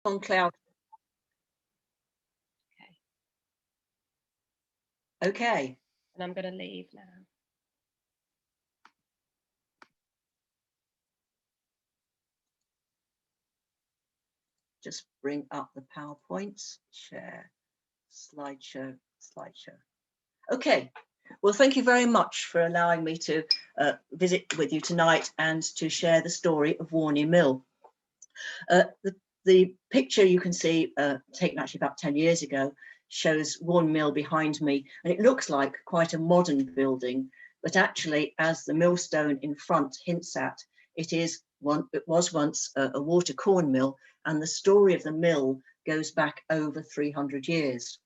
on cloud. Okay. And I'm going to leave now. Just bring up the PowerPoints, share, slideshow. Okay, well, thank you very much for allowing me to visit with you tonight and to share the story of Warney Mill. The picture you can see, taken actually about 10 years ago, shows Warney Mill behind me, and it looks like quite a modern building, but actually, as the millstone in front hints at, it was once a water corn mill, and the story of the mill goes back over 300 years.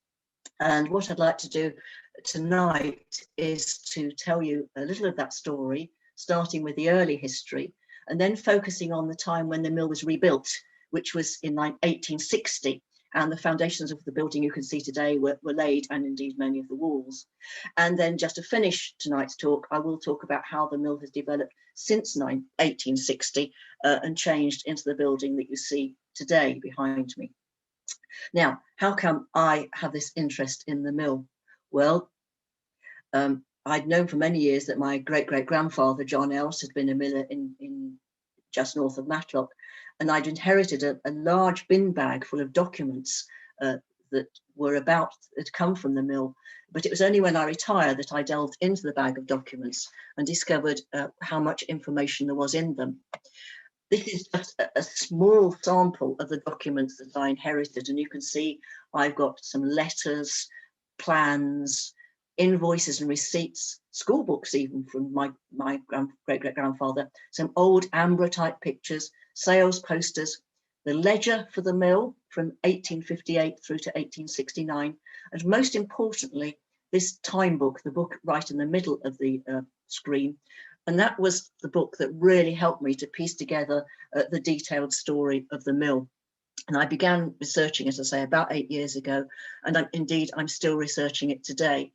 And what I'd like to do tonight is to tell you a little of that story, starting with the early history, and then focusing on the time when the mill was rebuilt, which was in 1860, and the foundations of the building you can see today were laid, and indeed many of the walls. And then just to finish tonight's talk, I will talk about how the mill has developed since 1860 and changed into the building that you see today behind me. Now, how come I have this interest in the mill? Well, I'd known for many years that my great-great-grandfather, John Else, had been a miller in just north of Matlock, and I'd inherited a large bin bag full of documents that had come from the mill. But it was only when I retired that I delved into the bag of documents and discovered how much information there was in them. This is just a small sample of the documents that I inherited, and you can see I've got some letters, plans, invoices and receipts, school books even from my great-great-grandfather, some old ambrotype pictures, sales posters, the ledger for the mill from 1858 through to 1869, and most importantly, this time book, the book right in the middle of the screen. And that was the book that really helped me to piece together the detailed story of the mill. And I began researching, as I say, about 8 years ago, and I'm still researching it today.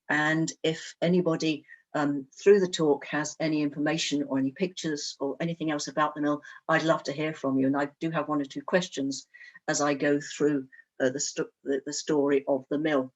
And if anybody through the talk has any information or any pictures or anything else about the mill, I'd love to hear from you. And I do have one or two questions as I go through the story of the mill.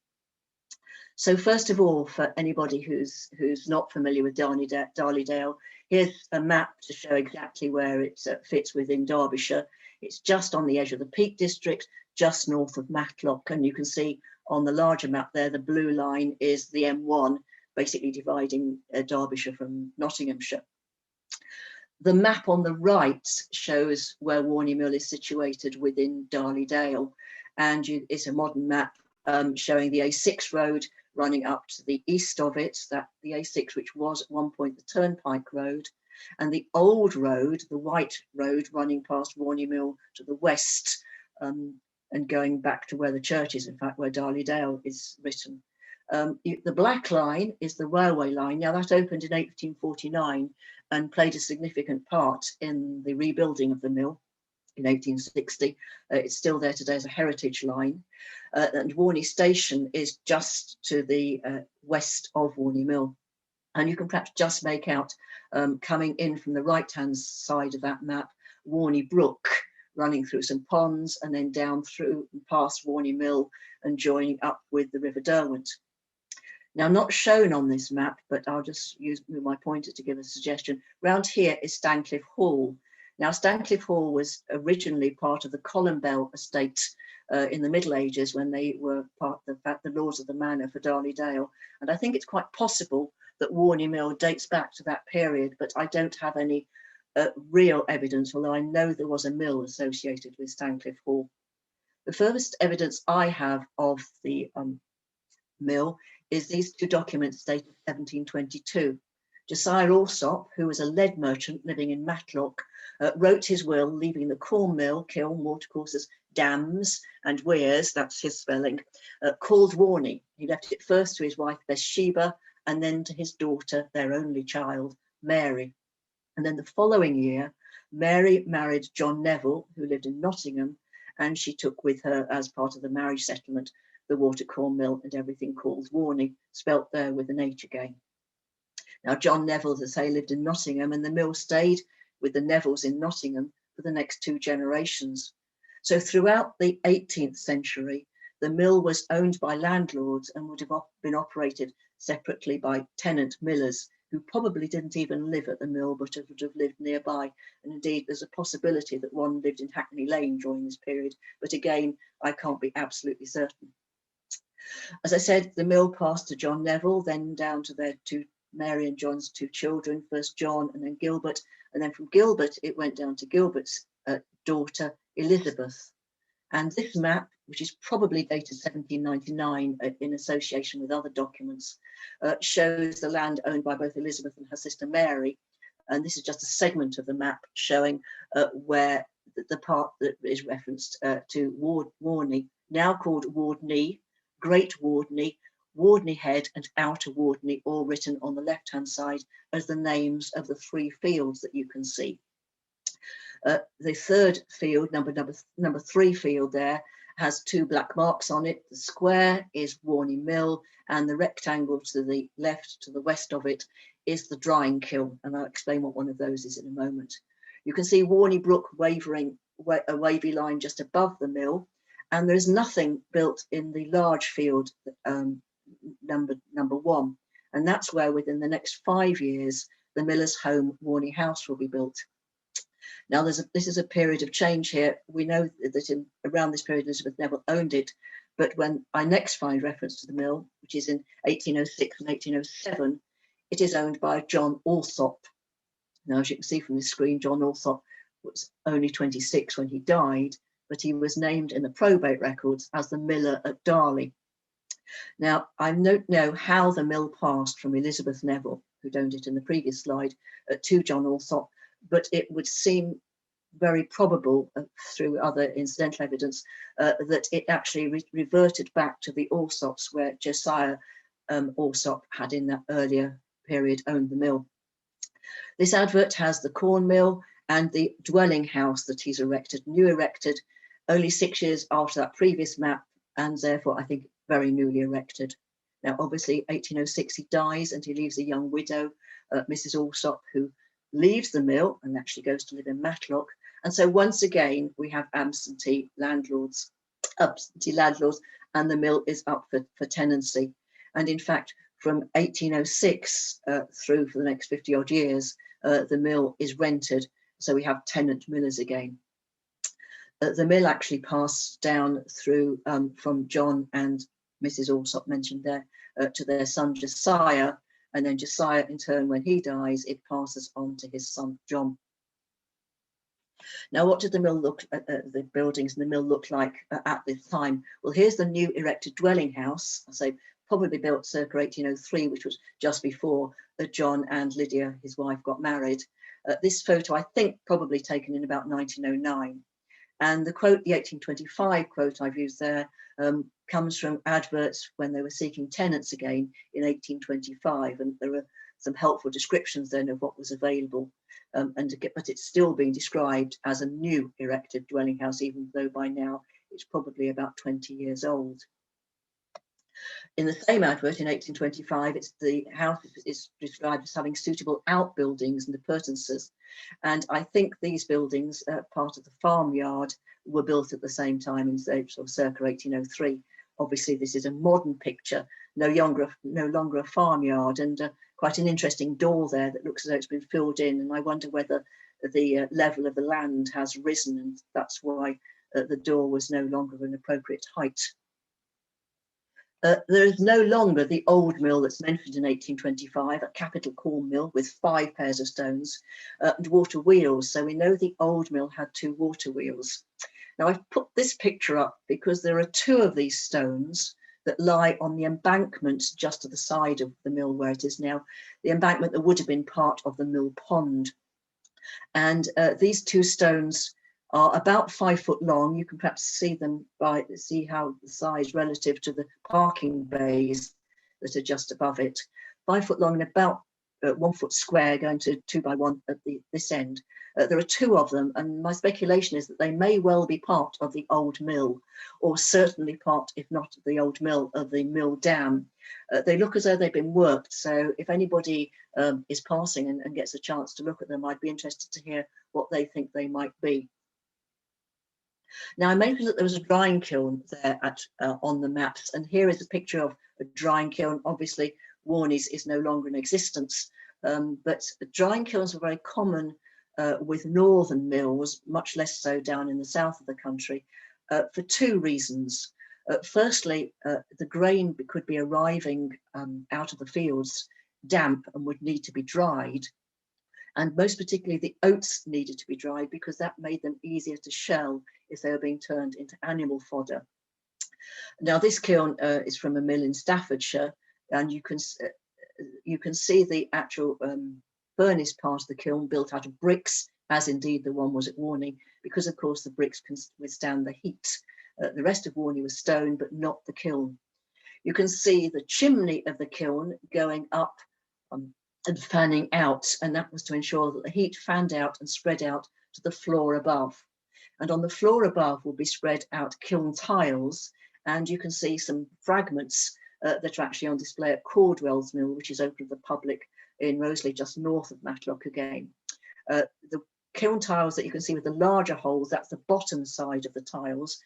So first of all, for anybody who's not familiar with Darley-dale, here's a map to show exactly where it fits within Derbyshire. It's just on the edge of the Peak District, just north of Matlock, and you can see on the larger map there, the blue line is the M1, basically dividing Derbyshire from Nottinghamshire. The map on the right shows where Warney Mill is situated within Darley-dale, and it's a modern map showing the A6 road running up to the east of it, that the A6, which was at one point the Turnpike Road, and the old road, the White Road, running past Warney Mill to the west, and going back to where the church is, in fact, where Darley-dale is written. The black line is the railway line. Now, that opened in 1849 and played a significant part in the rebuilding of the mill in 1860. It's still there today as a heritage line. And Warney Station is just to the west of Warney Mill. And you can perhaps just make out, coming in from the right-hand side of that map, Warney Brook, running through some ponds and then down through and past Warney Mill and joining up with the River Derwent. Now, not shown on this map, but I'll just use my pointer to give a suggestion. Round here is Stancliffe Hall. Now, Stancliffe Hall was originally part of the Columbell estate in the Middle Ages, when they were part of the lords of the manor for Darley-dale. And I think it's quite possible that Warney Mill dates back to that period, but I don't have any real evidence, although I know there was a mill associated with Stancliffe Hall. The furthest evidence I have of the mill is these two documents dated 1722. Josiah Alsop, who was a lead merchant living in Matlock, wrote his will leaving the corn mill, kiln, watercourses, dams and weirs, that's his spelling, called Warney. He left it first to his wife Bathsheba and then to his daughter, their only child, Mary. And then the following year, Mary married John Neville, who lived in Nottingham, and she took with her, as part of the marriage settlement, the water corn mill and everything called Warney, spelt there with an H again. Now, John Neville, as I say, lived in Nottingham, and the mill stayed with the Nevilles in Nottingham for the next 2 generations. So throughout the 18th century, the mill was owned by landlords and would have been operated separately by tenant millers, who probably didn't even live at the mill, but would have lived nearby. And indeed, there's a possibility that one lived in Hackney Lane during this period. But again, I can't be absolutely certain. As I said, the mill passed to John Neville, then down to their two, Mary and John's two children, first John and then Gilbert. And then from Gilbert, it went down to Gilbert's daughter, Elizabeth. And this map, which is probably dated 1799 in association with other documents, shows the land owned by both Elizabeth and her sister Mary. And this is just a segment of the map showing where the part that is referenced to Warney, now called Wardney, Great Wardney, Wardney Head and Outer Wardney, all written on the left-hand side as the names of the three fields that you can see. The third field, number 3 field there, has 2 black marks on it. The square is Warney Mill, and the rectangle to the left, to the west of it, is the Drying Kiln, and I'll explain what one of those is in a moment. You can see Warney Brook wavering a wavy line just above the mill, and there's nothing built in the large field, number 1, and that's where within the next 5 years the miller's home, Warney House, will be built. Now, this is a period of change here. We know that around this period Elizabeth Neville owned it, but when I next find reference to the mill, which is in 1806 and 1807, it is owned by John Alsop. Now, as you can see from the screen, John Alsop was only 26 when he died, but he was named in the probate records as the miller at Darley. Now, I don't know how the mill passed from Elizabeth Neville, who owned it in the previous slide, to John Alsop, but it would seem very probable through other incidental evidence that it actually reverted back to the Alsops, where Josiah Alsop had in that earlier period owned the mill. This advert has the corn mill and the dwelling house that he's new erected, only 6 years after that previous map, and therefore I think very newly erected. Now, obviously, 1806 he dies and he leaves a young widow, Mrs. Alsop, who leaves the mill and actually goes to live in Matlock. And so once again, we have absentee landlords, and the mill is up for tenancy. And in fact, from 1806 through for the next 50 odd years, the mill is rented. So we have tenant millers again. The mill actually passed down through from John and Mrs. Alsop mentioned there to their son Josiah, and then Josiah in turn, when he dies, it passes on to his son John. Now, what did the mill the buildings in the mill look like at this time? Well, here's the new erected dwelling house, so probably built circa 1803, which was just before John and Lydia, his wife, got married. This photo, I think, probably taken in about 1909. And the quote, the 1825 quote I've used there, comes from adverts when they were seeking tenants again in 1825. And there are some helpful descriptions then of what was available. But it's still being described as a new erected dwelling house, even though by now it's probably about 20 years old. In the same advert in 1825, the house is described as having suitable outbuildings and appurtenances. And I think these buildings, part of the farmyard, were built at the same time in sort of circa 1803. Obviously, this is a modern picture, no longer a farmyard, and quite an interesting door there that looks as though it's been filled in. And I wonder whether the level of the land has risen, and that's why the door was no longer an appropriate height. There is no longer the old mill that's mentioned in 1825, a capital corn mill with 5 pairs of stones and water wheels. So we know the old mill had 2 water wheels. Now, I've put this picture up because there are 2 of these stones that lie on the embankment just to the side of the mill where it is now, the embankment that would have been part of the mill pond. And these 2 stones are about 5 foot long. You can perhaps see them see how the size relative to the parking bays that are just above it. 5 foot long and about 1 foot square, going to 2 by 1 at this end. There are 2 of them, and my speculation is that they may well be part of the old mill, or certainly part, if not the old mill, of the mill dam. They look as though they've been worked, so if anybody is passing and gets a chance to look at them, I'd be interested to hear what they think they might be. Now, I mentioned that there was a drying kiln there on the maps, and here is a picture of a drying kiln. Obviously, Warney's is no longer in existence, but drying kilns were very common with northern mills, much less so down in the south of the country, for two reasons. Firstly, the grain could be arriving out of the fields damp and would need to be dried. And most particularly the oats needed to be dried because that made them easier to shell if they were being turned into animal fodder. Now this kiln is from a mill in Staffordshire, and you can see the actual furnace part of the kiln built out of bricks, as indeed the one was at Warney, because of course the bricks can withstand the heat. The rest of Warney was stone, but not the kiln. You can see the chimney of the kiln going up and fanning out, and that was to ensure that the heat fanned out and spread out to the floor above. And on the floor above will be spread out kiln tiles, and you can see some fragments that are actually on display at Cordwell's Mill, which is open to the public in Roseley, just north of Matlock again. The kiln tiles that you can see with the larger holes, that's the bottom side of the tiles,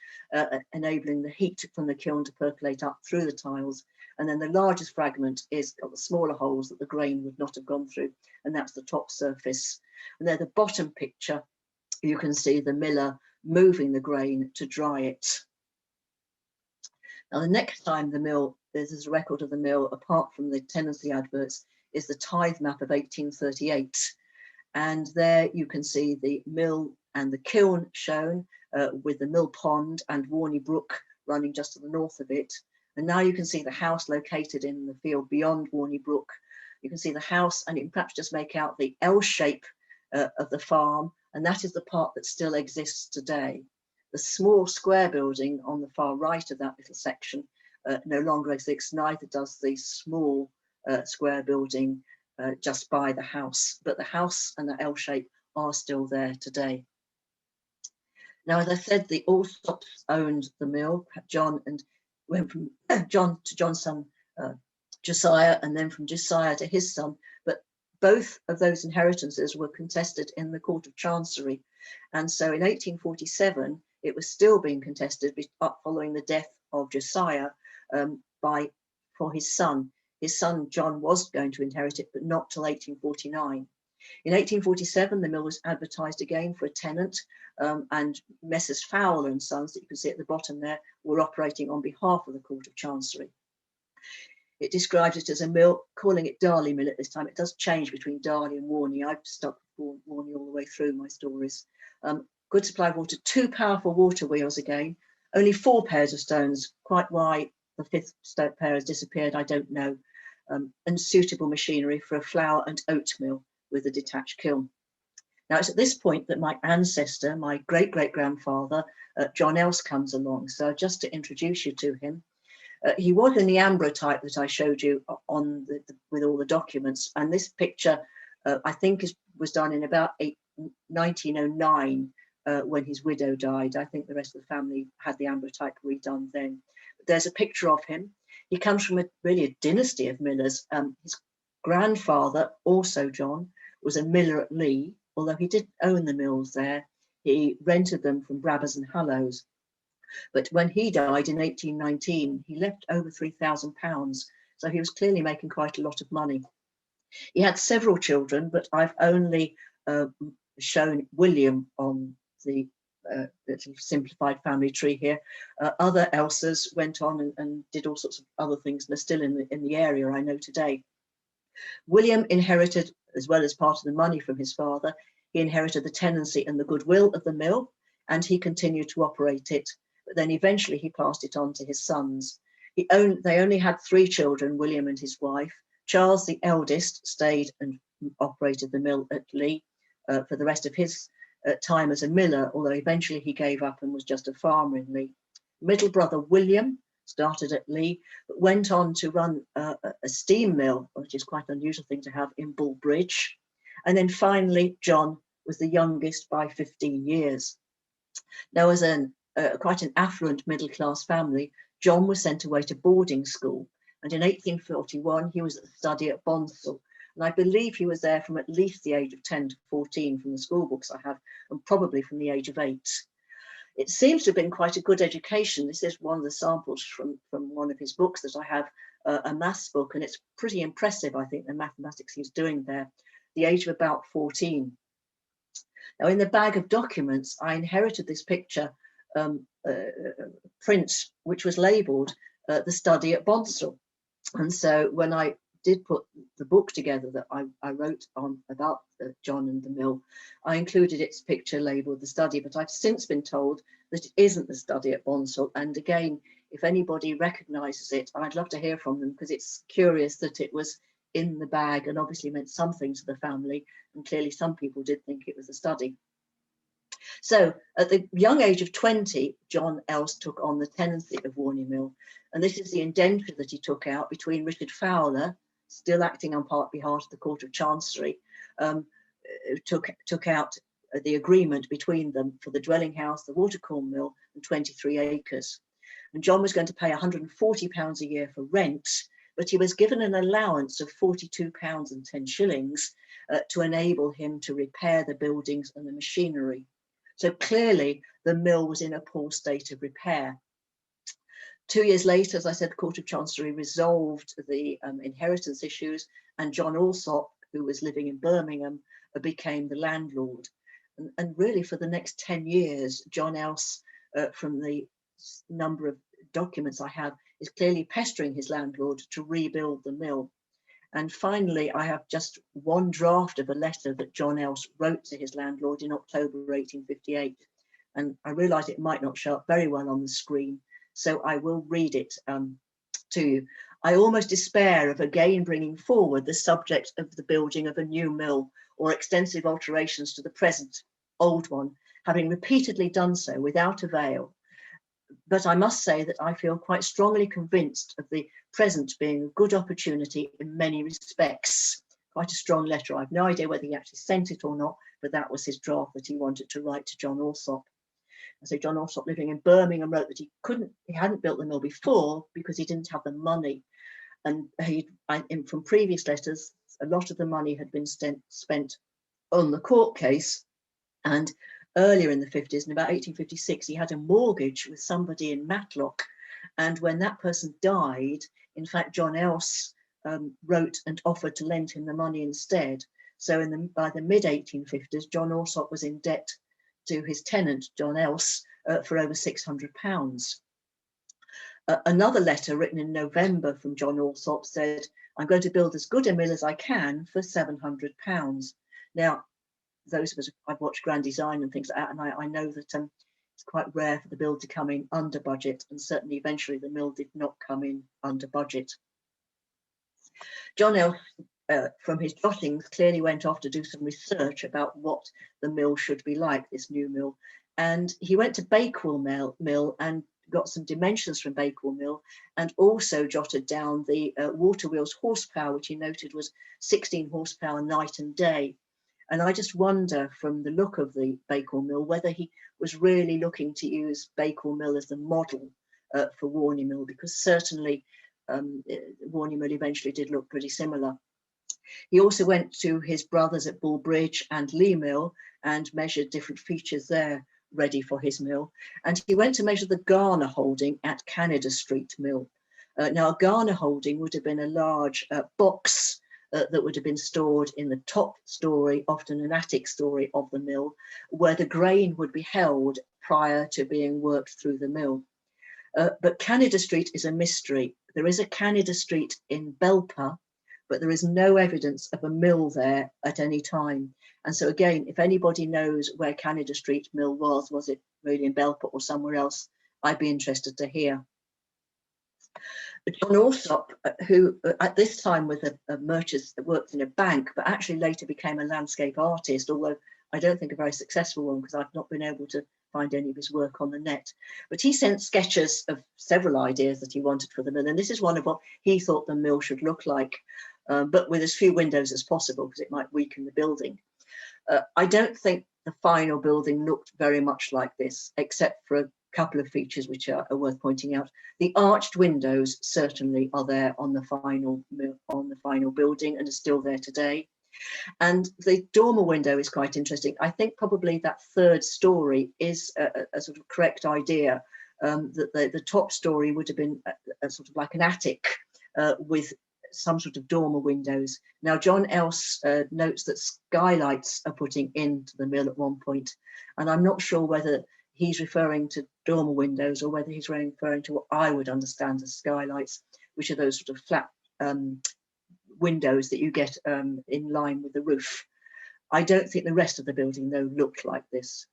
enabling the heat from the kiln to percolate up through the tiles. And then the largest fragment is got the smaller holes that the grain would not have gone through, and that's the top surface. And there, the bottom picture, you can see the miller moving the grain to dry it. Now, the next time the mill, there's a record of the mill, apart from the tenancy adverts, is the Tithe Map of 1838. And there you can see the mill and the kiln shown with the mill pond and Warney Brook running just to the north of it. And now you can see the house located in the field beyond Warney Brook. You can see the house, and you can perhaps just make out the L shape of the farm, and that is the part that still exists today. The small square building on the far right of that little section no longer exists, neither does the small square building just by the house, but the house and the L shape are still there today. Now, as I said, the Allsops owned the mill. John went from John to John's son Josiah, and then from Josiah to his son, but both of those inheritances were contested in the Court of Chancery, and so in 1847 it was still being contested following the death of Josiah for his son. His son John was going to inherit it, but not till 1849. In 1847, the mill was advertised again for a tenant, and Messrs. Fowler and Sons, that you can see at the bottom there, were operating on behalf of the Court of Chancery. It describes it as a mill, calling it Darley Mill at this time. It does change between Darley and Warney. I've stuck with Warney all the way through my stories. Good supply of water, 2 powerful water wheels again, only 4 pairs of stones. Quite why the 5th pair has disappeared, I don't know. And suitable machinery for a flour and oat mill with a detached kiln. Now, it's at this point that my ancestor, my great-great-grandfather, John Else, comes along. So just to introduce you to him, he was in the ambrotype that I showed you on with all the documents. And this picture, I think, was done in about 1909 when his widow died. I think the rest of the family had the ambrotype redone then. But there's a picture of him. He comes from really a dynasty of millers. His grandfather, also John, was a miller at Lee. Although he didn't own the mills there, he rented them from Brabbers and Hallows. But when he died in 1819, he left over £3,000. So he was clearly making quite a lot of money. He had several children, but I've only shown William on the little simplified family tree here. Other Elses went on and did all sorts of other things, and are still in the area I know today. William inherited, as well as part of the money from his father, he inherited the tenancy and the goodwill of the mill, and he continued to operate it. But then eventually he passed it on to his sons. They only had 3 children, William and his wife. Charles, the eldest, stayed and operated the mill at Lee for the rest of his time as a miller, although eventually he gave up and was just a farmer in Lee. Middle brother William started at Lee, but went on to run a steam mill, which is quite an unusual thing to have in Bullbridge. And then finally, John was the youngest by 15 years. Now, as quite an affluent middle-class family, John was sent away to boarding school. And in 1841, he was at the study at Bonsall. And I believe he was there from at least the age of 10 to 14 from the school books I have, and probably from the age of 8. It seems to have been quite a good education. This is one of the samples from one of his books that I have, a maths book, and it's pretty impressive, I think, the mathematics he's doing there, the age of about 14. Now, in the bag of documents, I inherited this picture print, which was labelled The Study at Bonsall. And so when I did put the book together that I wrote on about John and the mill, I included its picture labelled The Study, but I've since been told that it isn't The Study at Bonsall. And again, if anybody recognises it, I'd love to hear from them, because it's curious that it was in the bag and obviously meant something to the family, and clearly some people did think it was a study. So at the young age of 20, John Else took on the tenancy of Warney Mill, and this is the indenture that he took out between Richard Fowler, still acting on behalf of the Court of Chancery, took out the agreement between them for the dwelling house, the waterwheel mill, and 23 acres. And John was going to pay £140 a year for rent, but he was given an allowance of £42 and 10 shillings to enable him to repair the buildings and the machinery. So clearly the mill was in a poor state of repair. 2 years later, as I said, the Court of Chancery resolved the inheritance issues, and John Alsop, who was living in Birmingham, became the landlord. And really for the next 10 years, John Else, from the number of documents I have, is clearly pestering his landlord to rebuild the mill. And finally, I have just one draft of a letter that John Else wrote to his landlord in October 1858. And I realise it might not show up very well on the screen, so I will read it to you. I almost despair of again bringing forward the subject of the building of a new mill or extensive alterations to the present old one, having repeatedly done so without avail. But I must say that I feel quite strongly convinced of the present being a good opportunity in many respects. Quite a strong letter. I have no idea whether he actually sent it or not, but that was his draft that he wanted to write to John Alsop. And so John Alsop, living in Birmingham, wrote that he hadn't built the mill before because he didn't have the money. And from previous letters, a lot of the money had been spent on the court case. And earlier in the 50s, in about 1856, he had a mortgage with somebody in Matlock. And when that person died, in fact, John Else wrote and offered to lend him the money instead. So by the mid-1850s, John Alsop was in debt to his tenant, John Else, for over £600. Another letter written in November from John Alsop said, I'm going to build as good a mill as I can for £700. Now, those of us, I've watched Grand Design and things like that, and I know that it's quite rare for the build to come in under budget, and certainly eventually the mill did not come in under budget. John Else, from his jottings, clearly went off to do some research about what the mill should be like, this new mill, and he went to Bakewell Mill and got some dimensions from Bakewell Mill, and also jotted down the waterwheel's horsepower, which he noted was 16 horsepower night and day. And I just wonder, from the look of the Bakewell Mill, whether he was really looking to use Bakewell Mill as the model for Warney Mill, because certainly Warney Mill eventually did look pretty similar. He also went to his brothers at Bullbridge and Lee Mill and measured different features there ready for his mill. And he went to measure the Garner holding at Canada Street Mill. Now, a Garner holding would have been a large box that would have been stored in the top story, often an attic story of the mill, where the grain would be held prior to being worked through the mill. But Canada Street is a mystery. There is a Canada Street in Belper, but there is no evidence of a mill there at any time. And so again, if anybody knows where Canada Street Mill was it really in Belper or somewhere else, I'd be interested to hear. John Alsop, who at this time was a merchant that worked in a bank, but actually later became a landscape artist, although I don't think a very successful one, because I've not been able to find any of his work on the net. But he sent sketches of several ideas that he wanted for the mill, and this is one of what he thought the mill should look like, but with as few windows as possible, because it might weaken the building. I don't think the final building looked very much like this, except for a couple of features which are worth pointing out. The arched windows certainly are there on the final building and are still there today. And the dormer window is quite interesting. I think probably that third story is a sort of correct idea, that the top story would have been a sort of like an attic with some sort of dormer windows. Now, John Else notes that skylights are putting into the mill at one point, and I'm not sure whether he's referring to dormer windows or whether he's referring to what I would understand as skylights, which are those sort of flat windows that you get in line with the roof. I don't think the rest of the building, though, looked like this.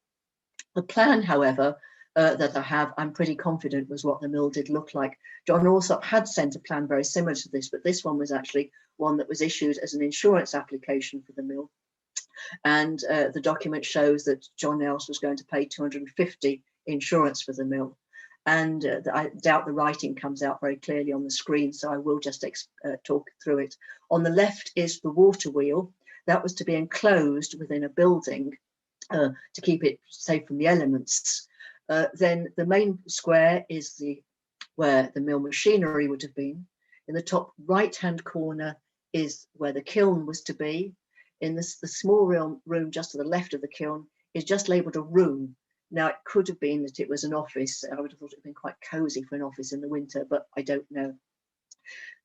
The plan, however, that I have, I'm pretty confident was what the mill did look like. John Alsop had sent a plan very similar to this, but this one was actually one that was issued as an insurance application for the mill. And the document shows that John Else was going to pay 250 insurance for the mill. And I doubt the writing comes out very clearly on the screen, so I will just talk through it. On the left is the water wheel. That was to be enclosed within a building to keep it safe from the elements. Then the main square is where the mill machinery would have been. In the top right-hand corner is where the kiln was to be. In the small room just to the left of the kiln is just labelled a room. Now, it could have been that it was an office. I would have thought it would have been quite cosy for an office in the winter, but I don't know.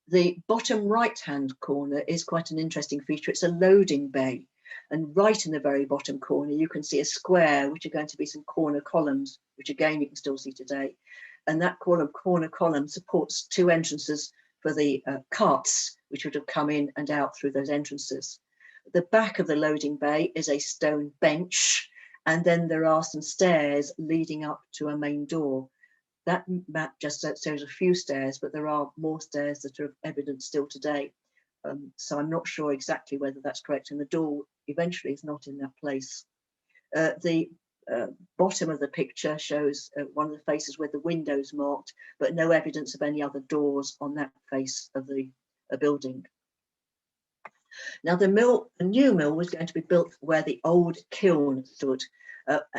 The bottom right-hand corner is quite an interesting feature. It's a loading bay. And right in the very bottom corner, you can see a square, which are going to be some corner columns, which again, you can still see today. And that corner column supports two entrances for the carts, which would have come in and out through those entrances. At the back of the loading bay is a stone bench. And then there are some stairs leading up to a main door. That map just shows a few stairs, but there are more stairs that are evident still today. So I'm not sure exactly whether that's correct. And the door eventually is not in that place. The bottom of the picture shows one of the faces with the windows marked, but no evidence of any other doors on that face of the building. Now, the new mill was going to be built where the old kiln stood,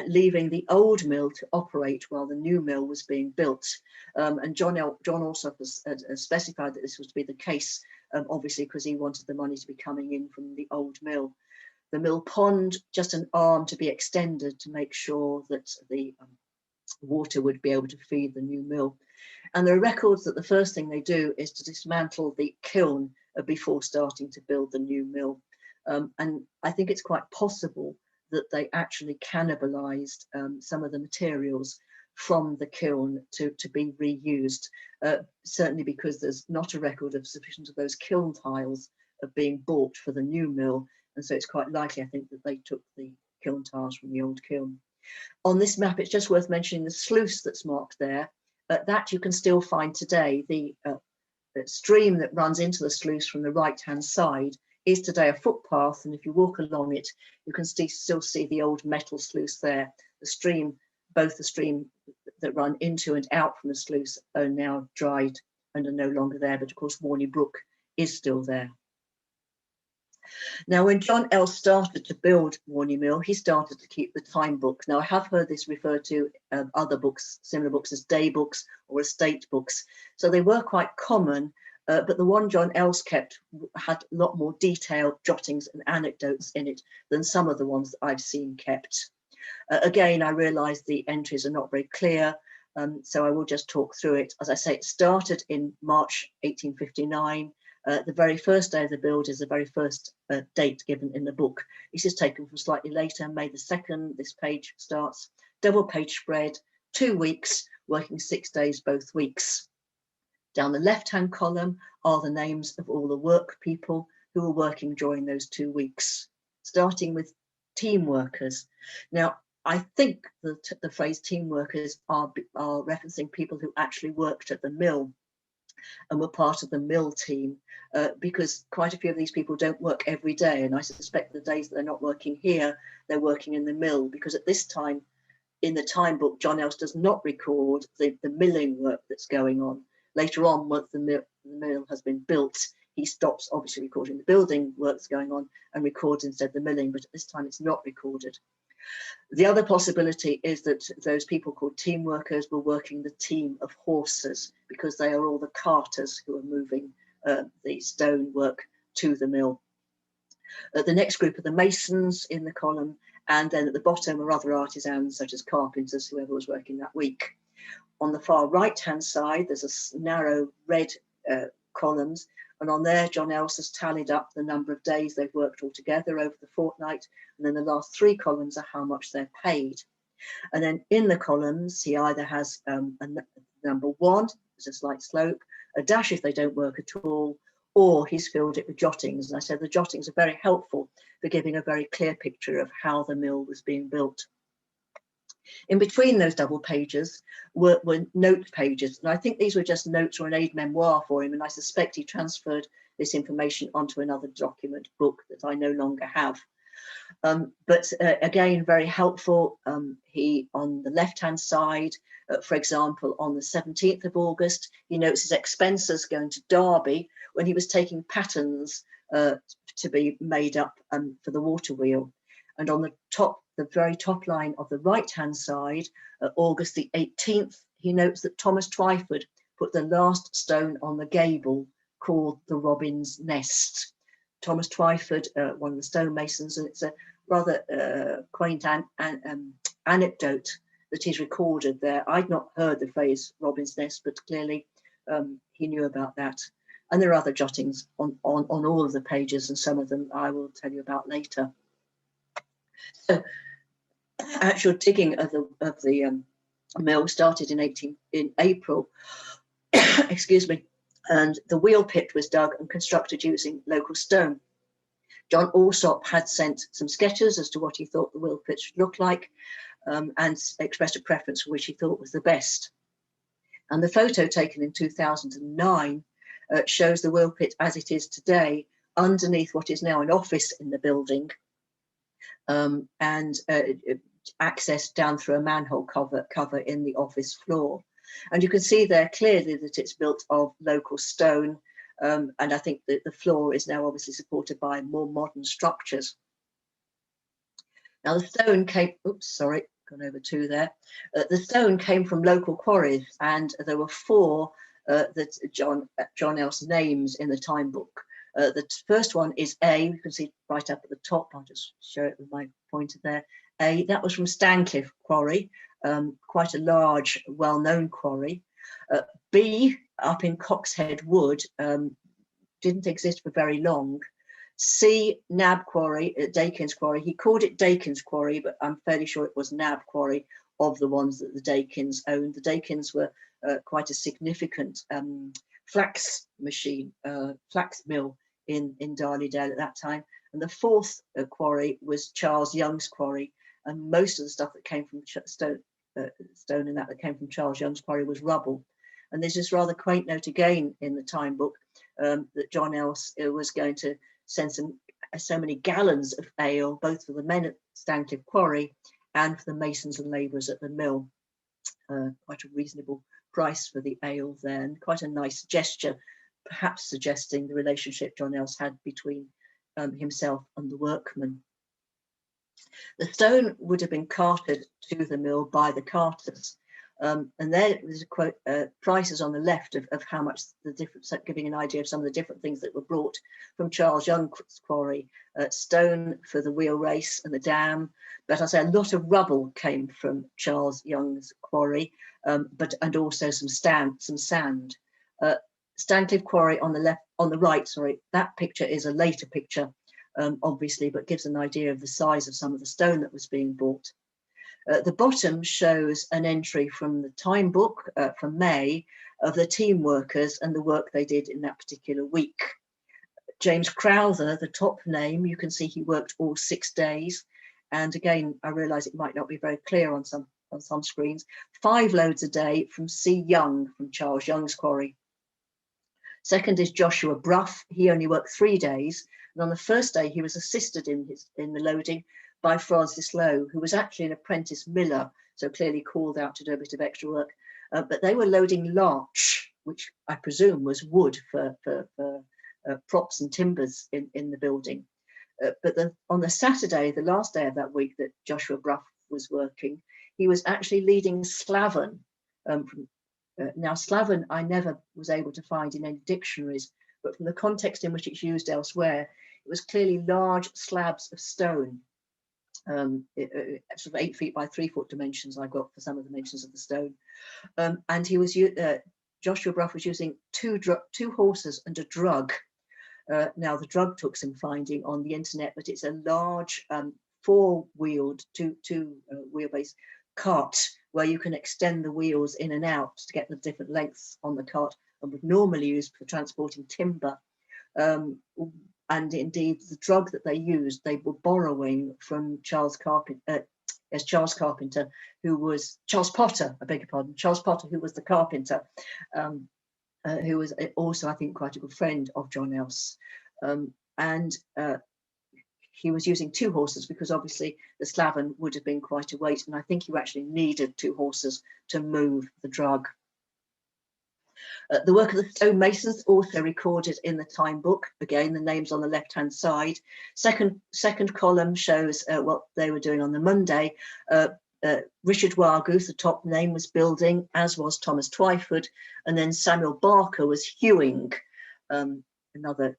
leaving the old mill to operate while the new mill was being built. And John also has specified that this was to be the case, obviously, because he wanted the money to be coming in from the old mill. The mill pond, just an arm to be extended to make sure that the water would be able to feed the new mill. And there are records that the first thing they do is to dismantle the kiln before starting to build the new mill. And I think it's quite possible that they actually cannibalized some of the materials from the kiln to be reused, certainly because there's not a record of sufficient of those kiln tiles of being bought for the new mill. And so it's quite likely, I think, that they took the kiln tiles from the old kiln. On this map, it's just worth mentioning the sluice that's marked there. That you can still find today. The stream that runs into the sluice from the right-hand side is today a footpath, and if you walk along it, you can still see the old metal sluice there. The stream, both the stream that run into and out from the sluice are now dried and are no longer there, but of course Warney Brook is still there. Now, when John Else started to build Warney Mill, he started to keep the time book. Now, I have heard this referred to other books, similar books, as day books or estate books. So they were quite common, but the one John Else kept had a lot more detailed jottings and anecdotes in it than some of the ones that I've seen kept. Again, I realise the entries are not very clear, so I will just talk through it. As I say, it started in March 1859. The very first day of the build is the very first date given in the book. This is taken from slightly later, May the 2nd. This page starts, double page spread, 2 weeks, working 6 days both weeks. Down the left-hand column are the names of all the work people who were working during those 2 weeks, starting with team workers. Now, I think that the phrase team workers are referencing people who actually worked at the mill and were part of the mill team, because quite a few of these people don't work every day, and I suspect the days that they're not working here, they're working in the mill, because at this time in the time book, John Else does not record the milling work that's going on. Later on, once the mill has been built, he stops obviously recording the building works going on and records instead the milling, but at this time it's not recorded. The other possibility is that those people called team workers were working the team of horses, because they are all the carters who are moving the stone work to the mill. The next group are the masons in the column, and then at the bottom are other artisans such as carpenters, whoever was working that week. On the far right-hand side, there's a narrow red columns, and on there, John Else has tallied up the number of days they've worked altogether over the fortnight, and then the last 3 columns are how much they're paid. And then in the columns, he either has a number 1, there's a slight slope, a dash if they don't work at all, or he's filled it with jottings. And I said the jottings are very helpful for giving a very clear picture of how the mill was being built. In between those double pages were note pages, and I think these were just notes or an aid memoir for him, and I suspect he transferred this information onto another document book that I no longer have. But again, very helpful. He, on the left-hand side, for example, on the 17th of August, he notes his expenses going to Derby when he was taking patterns to be made up for the waterwheel. And on the very top line of the right-hand side, August the 18th, he notes that Thomas Twyford put the last stone on the gable called the Robin's Nest. Thomas Twyford, one of the stonemasons, and it's a rather quaint anecdote that he's recorded there. I'd not heard the phrase Robin's Nest, but clearly he knew about that. And there are other jottings on all of the pages, and some of them I will tell you about later. So actual digging of the mill started in April, excuse me, and the wheel pit was dug and constructed using local stone. John Alsop had sent some sketches as to what he thought the wheel pit should look like, and expressed a preference for which he thought was the best. And the photo taken in 2009 shows the wheel pit as it is today, underneath what is now an office in the building, and accessed down through a manhole cover in the office floor. And you can see there clearly that it's built of local stone, and I think that the floor is now obviously supported by more modern structures. Now the stone came, oops, sorry, gone over 2 there. The stone came from local quarries, and there were 4 that John Else names in the time book. The first one is A, you can see right up at the top, I'll just show it with my pointer there. A, that was from Stancliffe Quarry, quite a large, well-known quarry. B, up in Coxhead Wood, didn't exist for very long. C, Nab Quarry, Dakins Quarry. He called it Dakins Quarry, but I'm fairly sure it was Nab Quarry of the ones that the Dakins owned. The Dakins were quite a significant flax mill in Darley at that time. And the 4th quarry was Charles Young's quarry, and most of the stuff that came from stone and that came from Charles Young's quarry was rubble. And there's this rather quaint note again in the time book that John Else was going to send so many gallons of ale, both for the men at Stancliffe Quarry and for the masons and labourers at the mill. Quite a reasonable price for the ale there, and quite a nice gesture, perhaps suggesting the relationship John Else had between himself and the workmen. The stone would have been carted to the mill by the carters. And there's a quote, prices on the left of how much the difference, giving an idea of some of the different things that were brought from Charles Young's quarry. Stone for the wheel race and the dam, but I say a lot of rubble came from Charles Young's quarry, and also some sand. Stancliffe Quarry on the right, sorry, that picture is a later picture, obviously, but gives an idea of the size of some of the stone that was being bought. The bottom shows an entry from the time book from May of the team workers and the work they did in that particular week. James Crowther, the top name, you can see he worked all 6 days. And again, I realise it might not be very clear on some screens. 5 loads a day from C. Young, from Charles Young's quarry. Second is Joshua Brough. He only worked 3 days. And on the first day, he was assisted in the loading by Francis Lowe, who was actually an apprentice miller, so clearly called out to do a bit of extra work. But they were loading larch, which I presume was wood for props and timbers in the building. But on the Saturday, the last day of that week that Joshua Brough was working, he was actually leading slaven. Now, slaven I never was able to find in any dictionaries, but from the context in which it's used elsewhere, it was clearly large slabs of stone, sort of 8 feet by 3 foot dimensions I got for some of the dimensions of the stone. And he was Joshua Brough was using two horses and a drug. Now the drug took some finding on the internet, but it's a large four-wheeled, two wheelbase cart where you can extend the wheels in and out to get the different lengths on the cart, and would normally use for transporting timber. And indeed, the drug that they used, they were borrowing from Charles Potter, who was Charles Potter, I beg your pardon, Charles Potter, who was the carpenter, who was also, I think, quite a good friend of John Else. And he was using 2 horses because obviously the slavin would have been quite a weight, and I think you actually needed 2 horses to move the drug. The work of the stonemasons also recorded in the time book. Again, the names on the left-hand side. Second column shows what they were doing on the Monday. Richard Wargoose, the top name, was building, as was Thomas Twyford, and then Samuel Barker was hewing, another,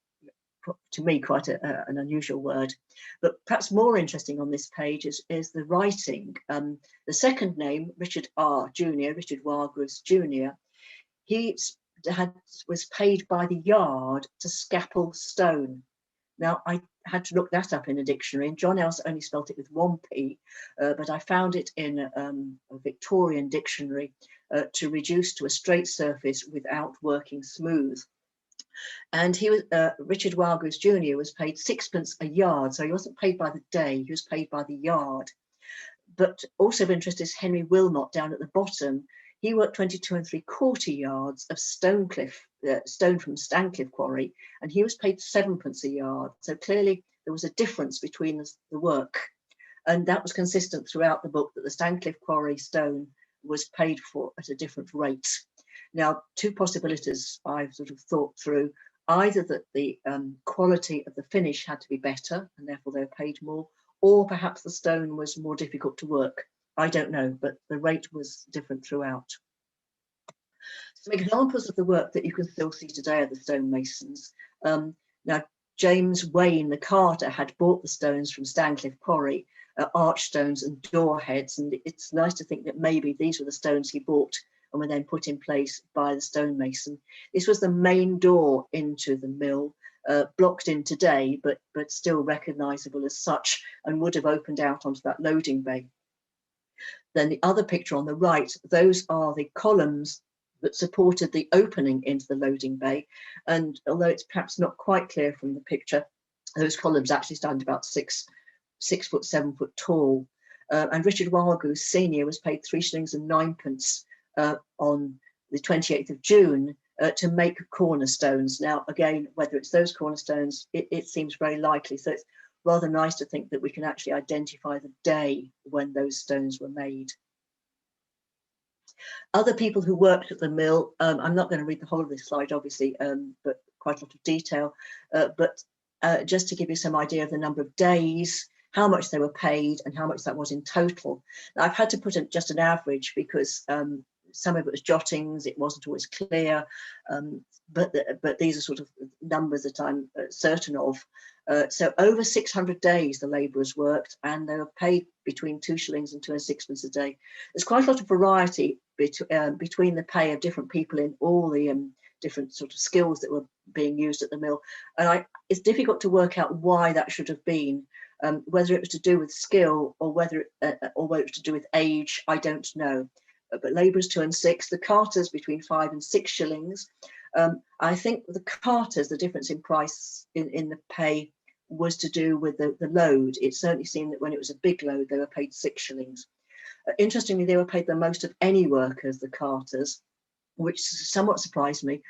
to me, quite an unusual word. But perhaps more interesting on this page is the writing. The second name, Richard Wargoose Jr., he was paid by the yard to scalpel stone. Now, I had to look that up in a dictionary, and John Else only spelt it with 1 P, but I found it in a Victorian dictionary, to reduce to a straight surface without working smooth. And he was Richard Wargoose Jr. was paid 6pence a yard, so he wasn't paid by the day, he was paid by the yard. But also of interest is Henry Wilmot down at the bottom. He worked 22 3/4 yards of stone from Stancliffe quarry, and he was paid 7pence a yard. So clearly there was a difference between the work, and that was consistent throughout the book, that the Stancliffe quarry stone was paid for at a different rate. Now, 2 possibilities I've sort of thought through: either that the quality of the finish had to be better, and therefore they were paid more, or perhaps the stone was more difficult to work. I don't know, but the rate was different throughout. Some examples of the work that you can still see today are the stonemasons. Now, James Wayne, the carter, had bought the stones from Stancliffe quarry, archstones and door heads, and it's nice to think that maybe these were the stones he bought and were then put in place by the stonemason. This was the main door into the mill, blocked in today, but still recognisable as such, and would have opened out onto that loading bay. Then the other picture on the right, those are the columns that supported the opening into the loading bay. And although it's perhaps not quite clear from the picture, those columns actually stand about 6 foot 7 foot tall. And Richard Wargoose Senior was paid 3 shillings and 9pence on the 28th of June to make cornerstones. Now, again, whether it's those cornerstones, it seems very likely. So it's rather nice to think that we can actually identify the day when those stones were made. Other people who worked at the mill, I'm not going to read the whole of this slide, obviously, but quite a lot of detail, but just to give you some idea of the number of days, how much they were paid, and how much that was in total. Now, I've had to put just an average because some of it was jottings, it wasn't always clear, but these are sort of numbers that I'm certain of. So over 600 days the labourers worked, and they were paid between 2 shillings and 2 and 6pence a day. There's quite a lot of variety between the pay of different people in all the different sort of skills that were being used at the mill, and it's difficult to work out why that should have been. Whether it was to do with skill or whether it was to do with age, I don't know. But labourers 2 and 6, the carters between 5 and 6 shillings. I think the carters, the difference in price in the pay was to do with the load. It certainly seemed that when it was a big load, they were paid 6 shillings. Interestingly, they were paid the most of any workers, the carters, which somewhat surprised me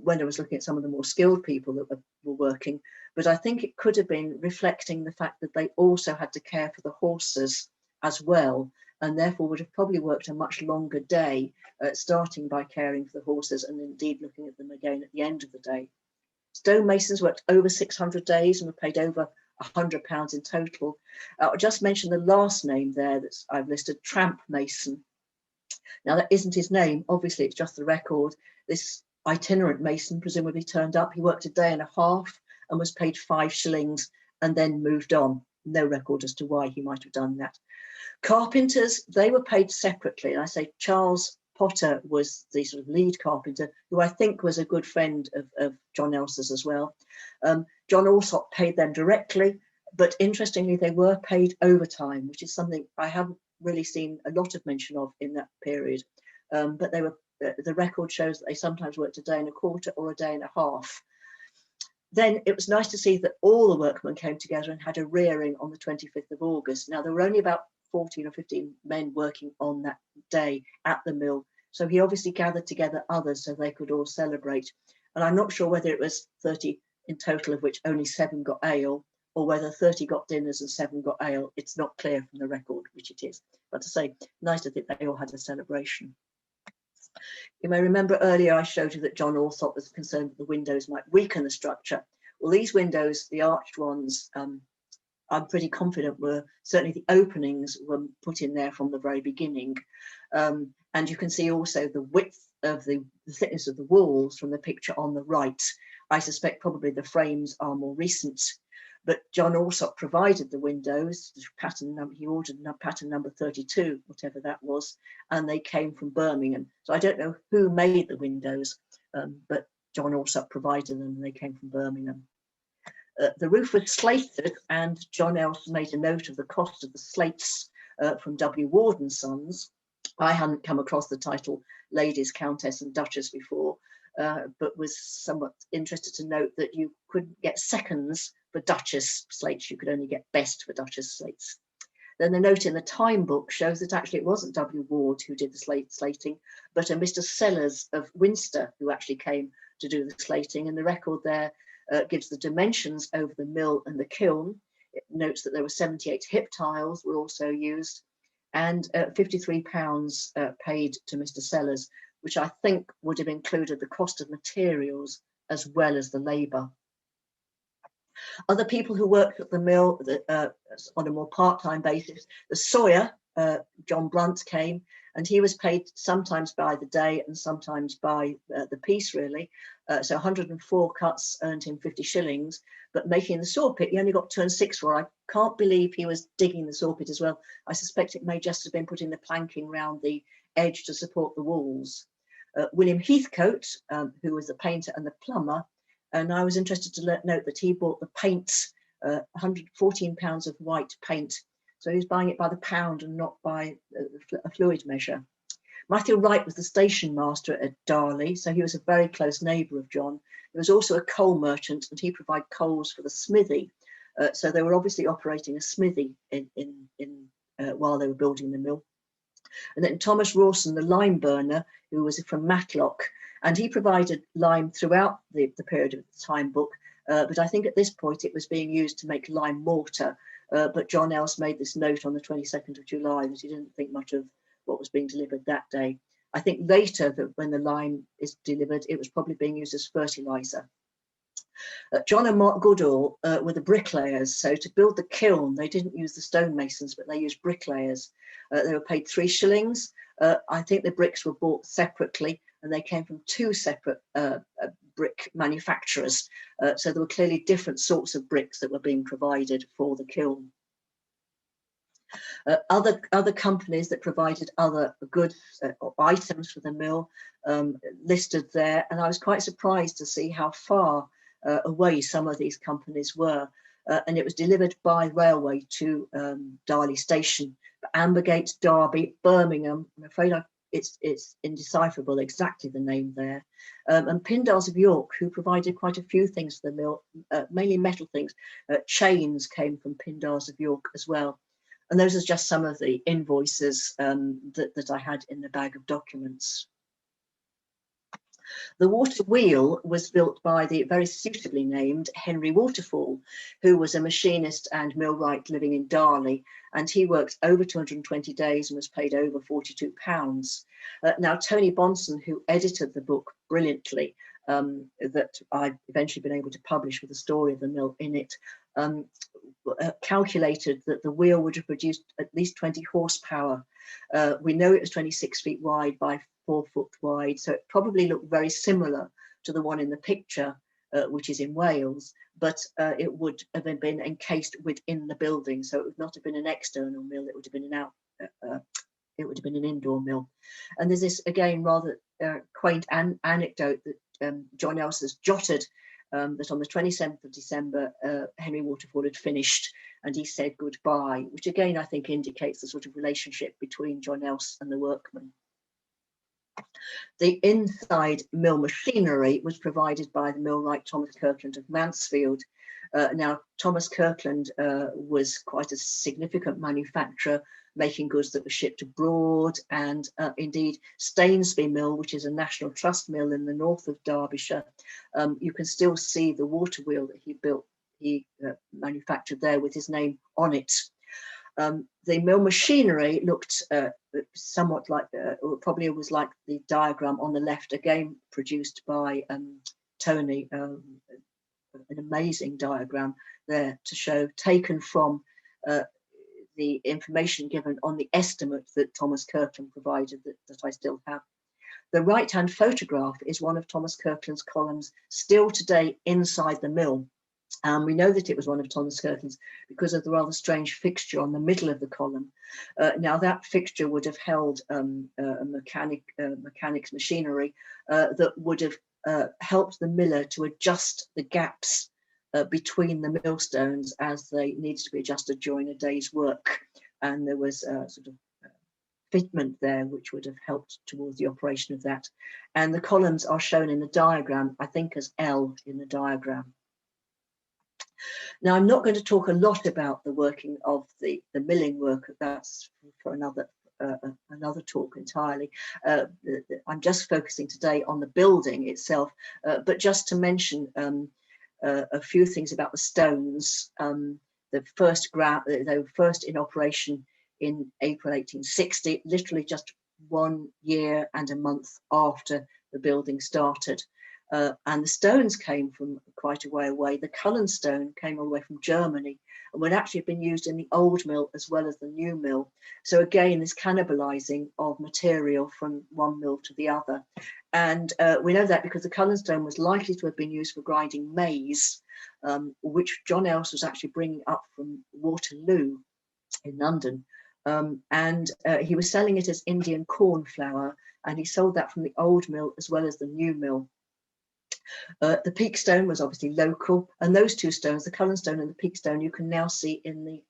when I was looking at some of the more skilled people that were working. But I think it could have been reflecting the fact that they also had to care for the horses as well, and therefore would have probably worked a much longer day, starting by caring for the horses and indeed looking at them again at the end of the day. Stonemasons worked over 600 days and were paid over £100 in total. I'll just mention the last name there that I've listed, Tramp Mason. Now, that isn't his name, obviously it's just the record. This itinerant mason presumably turned up, he worked a day and a half, and was paid 5 shillings and then moved on. No record as to why he might have done that. Carpenters, they were paid separately. And I say Charles Potter was the sort of lead carpenter, who I think was a good friend of John Elsers as well. John Alsop paid them directly, but interestingly, they were paid overtime, which is something I haven't really seen a lot of mention of in that period. But they were, the record shows that they sometimes worked a day and a quarter or a day and a half. Then it was nice to see that all the workmen came together and had a rearing on the 25th of August. Now, there were only about 14 or 15 men working on that day at the mill. So he obviously gathered together others so they could all celebrate. And I'm not sure whether it was 30 in total, of which only 7 got ale, or whether 30 got dinners and 7 got ale. It's not clear from the record, which it is. But to say, nice to think they all had a celebration. You may remember earlier I showed you that John Alsop was concerned that the windows might weaken the structure. Well, these windows, the arched ones, I'm pretty confident were certainly the openings were put in there from the very beginning. And you can see also the width of the thickness of the walls from the picture on the right. I suspect probably the frames are more recent, but John Alsop provided the windows, the pattern number, he ordered pattern number 32, whatever that was, and they came from Birmingham. So I don't know who made the windows, but John Alsop provided them and they came from Birmingham. The roof was slated, and John Else made a note of the cost of the slates from W. Ward and Sons. I hadn't come across the title Ladies, Countess and Duchess before, but was somewhat interested to note that you couldn't get seconds for Duchess slates, you could only get best for Duchess slates. Then the note in the time book shows that actually it wasn't W. Ward who did the slating, but a Mr. Sellers of Winster who actually came to do the slating, and the record there gives the dimensions over the mill and the kiln. It notes that there were 78 hip tiles were also used, and £53 paid to Mr. Sellers, which I think would have included the cost of materials as well as the labour. Other people who worked at the mill on a more part-time basis, the sawyer, John Blunt, came, and he was paid sometimes by the day and sometimes by the piece, really. So 104 cuts earned him 50 shillings, but making the sawpit, he only got 2 and 6 for. I can't believe he was digging the sawpit as well. I suspect it may just have been putting the planking round the edge to support the walls. William Heathcote, who was the painter and the plumber, and I was interested to note that he bought the paints, 114 pounds of white paint. So he was buying it by the pound and not by a fluid measure. Matthew Wright was the station master at Darley, so he was a very close neighbour of John. He was also a coal merchant, and he provided coals for the smithy. So they were obviously operating a smithy while they were building the mill. And then Thomas Rawson, the lime burner, who was from Matlock, and he provided lime throughout the period of the time book, but I think at this point it was being used to make lime mortar. But John Else made this note on the 22nd of July that he didn't think much of what was being delivered that day. I think later, that when the lime is delivered, it was probably being used as fertiliser. John and Mark Goodall were the bricklayers. So to build the kiln, they didn't use the stonemasons, but they used bricklayers. They were paid 3 shillings. I think the bricks were bought separately, and they came from 2 separate brick manufacturers. So there were clearly different sorts of bricks that were being provided for the kiln. Other companies that provided other goods or items for the mill listed there, and I was quite surprised to see how far away some of these companies were. And it was delivered by railway to Darley Station. But Ambergate, Derby, Birmingham, I'm afraid it's indecipherable exactly the name there. And Pindars of York, who provided quite a few things for the mill, mainly metal things. Chains came from Pindars of York as well. And those are just some of the invoices that I had in the bag of documents. The waterwheel was built by the very suitably named Henry Waterfall, who was a machinist and millwright living in Darley, and he worked over 220 days and was paid over £42. Now, Tony Bonson, who edited the book brilliantly, that I've eventually been able to publish with the story of the mill in it, calculated that the wheel would have produced at least 20 horsepower. We know it was 26 feet wide by 4 foot wide, so it probably looked very similar to the one in the picture, which is in Wales, but it would have been encased within the building, so it would not have been an external mill, it would have been an indoor mill. And there's this, again, rather quaint anecdote that John Else has jotted, that on the 27th of December, Henry Waterfall had finished and he said goodbye, which again, I think indicates the sort of relationship between John Else and the workmen. The inside mill machinery was provided by the millwright Thomas Kirkland of Mansfield. Now, Thomas Kirkland was quite a significant manufacturer, making goods that were shipped abroad, and indeed Stainsby Mill, which is a National Trust mill in the north of Derbyshire. You can still see the waterwheel that he manufactured there with his name on it. The mill machinery looked somewhat like, probably it was like the diagram on the left, again produced by Tony, an amazing diagram there to show, taken from the information given on the estimate that Thomas Kirkland provided that I still have. The right-hand photograph is one of Thomas Kirkland's columns still today inside the mill. We know that it was one of Thomas Kirkland's because of the rather strange fixture on the middle of the column. Now that fixture would have held a mechanic's machinery that would have helped the miller to adjust the gaps between the millstones as they needed to be adjusted during a day's work. And there was a sort of fitment there which would have helped towards the operation of that. And the columns are shown in the diagram, I think as L in the diagram. Now, I'm not going to talk a lot about the working of the milling work. That's for another talk entirely. I'm just focusing today on the building itself, but just to mention a few things about the stones. They were first in operation in April 1860, literally just 1 year and a month after the building started. And the stones came from quite a way away. The Cullen stone came all the way from Germany and would actually have been used in the old mill as well as the new mill. So again, this cannibalizing of material from one mill to the other. And we know that because the Cullen stone was likely to have been used for grinding maize, which John Else was actually bringing up from Waterloo in London. And he was selling it as Indian corn flour, and he sold that from the old mill as well as the new mill. The peak stone was obviously local, and those two stones, the Cullen stone and the peak stone, you can now see in the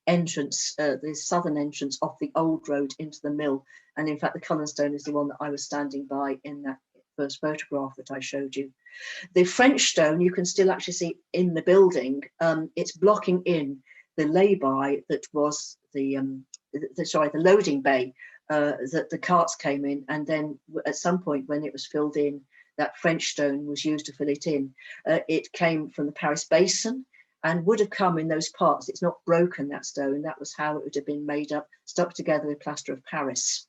entrance, the southern entrance off the old road into the mill. And in fact, the Cullen stone is the one that I was standing by in that first photograph that I showed you. The French stone you can still actually see in the building. It's blocking in the lay-by that was the loading bay that the carts came in, and then at some point when it was filled in, that French stone was used to fill it in. It came from the Paris Basin and would have come in those parts. It's not broken, that stone. That was how it would have been made up, stuck together with plaster of Paris.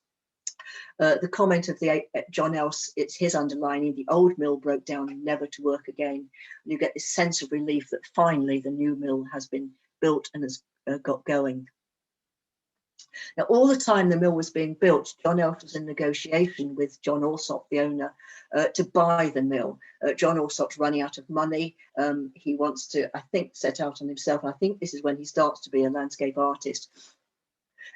The comment of the John Else, it's his underlining, the old mill broke down, never to work again. You get this sense of relief that finally the new mill has been built and has got going. Now, all the time the mill was being built, John Else was in negotiation with John Alsop, the owner, to buy the mill. John Alsop's running out of money. He wants to, I think, set out on himself. I think this is when he starts to be a landscape artist.